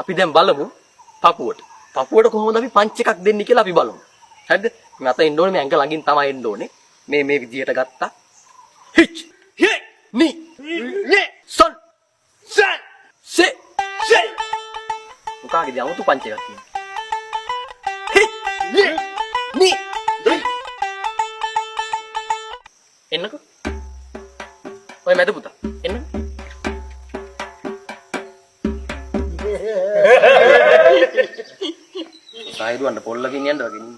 අපි දැන් බලමු පපුවට. පපුවට කොහොමද අපි පංච් එකක් දෙන්නේ කියලා අපි බලමු. හරිද? මේ අත එන්න ඕනේ මේ ඇඟ ළඟින් තමයි එන්න ඕනේ. මේ විදියට ගත්තා. හිච් හේ නි නේ සන් සන් සේ සේ. උකාගේ දී අමුතු පංච් එකක් තියෙනවා. හිච් නි එන්නකෝ. ඔය මැද පුතා එන්න. සායිරුවන්ට පොල්ලකින් යන්න වගේ නේ.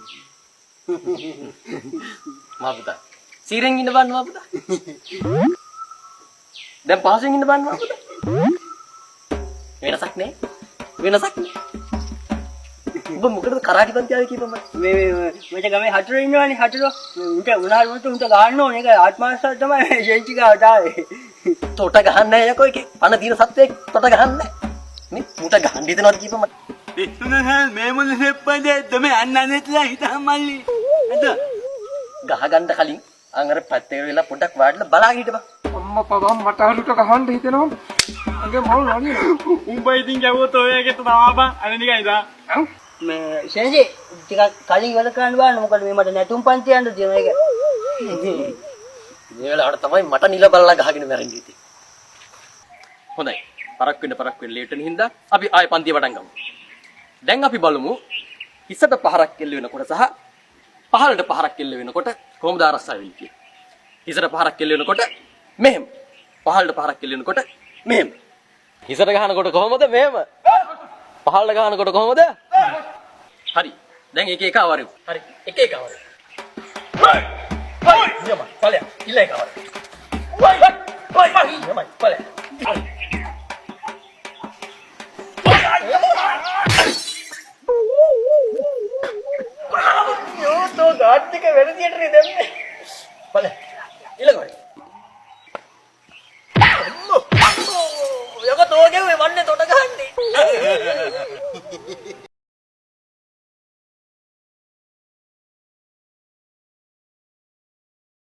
මා පුතා. සීරෙන් ඉන්න බන්න මා පුතා. දැන් පහසෙන් ඉන්න බන්න මා පුතා. වෙනසක් නෑ. වෙනසක් නෑ. ඔබ මොකටද කරාටි පන්ති ආවේ කියපන් මට. මේ ගමේ හතුරු ඉන්නවනේ හතුරු. උන්ට උනාට උන්ට ගහන්න ඕනේ. ඒක ආත්මාස්තර තමයි ජෙන්චි ගාවට ආවේ. තොට ගහන්න නෑ යකෝ එකේ. පණ දින සත්වෙක් තොට ගහන්න නෑ. මේ උට ගහන්න දෙනවද කියපන් මට. ඉස්සුනහල් මේ මොන හෙප්පදේ තමයි අන්නන්නේట్లా හිතම් මල්ලි. අද ගහ ගන්න කලින් අංගර පැත්තේ වෙලා පොඩක් වාඩිලා බලාගෙන හිටපන්. අම්මා පවන් මට අරුට ගහන්න හිතෙනවා. අගේ මල් නඩිය. උඹයි ඉතින් ගැවුවොත් ඔය එකට තාමපන් අනේ නිකන් ඉදා. මේ සෙන්ජි ටිකක් කලින් වැඩ කරන්න බලන්න මොකද මේ මට නැතුම් පන්ති යන්න තියෙන එක. මේ වෙලාවට තමයි මට නිල බලලා ගහගෙන මැරෙන්නේ ඉතින්. හොඳයි. පරක් වෙන්න ලේට් වෙන හින්දා අපි ආයෙ පන්තිය පටන් ගමු. දැන් අපි බලමු හිසට පහරක් කෙල්ල වෙනකොට සහ පහළට පහරක් කෙල්ල වෙනකොට කොහොමද ආරක්ෂා වෙන්නේ කියලා. හිසට පහරක් කෙල්ල වෙනකොට මෙහෙම. පහළට පහරක් කෙල්ල වෙනකොට මෙහෙම. හිසට ගහනකොට කොහොමද මෙහෙම. පහළට ගහනකොට කොහොමද? හරි. දැන් එක එක අවරෙමු. හරි. එක එක අවරෙමු. හයි! හයි! යමයි. ඵලයක්. ඉල්ල එක අවරෙමු. හයි! හයි! හයි! යමයි. ඵලයක්. तो गाट के वेरे थिएटर इधर में भले ये लगा ये को तो क्या हुए वन्ने तो टका हंडी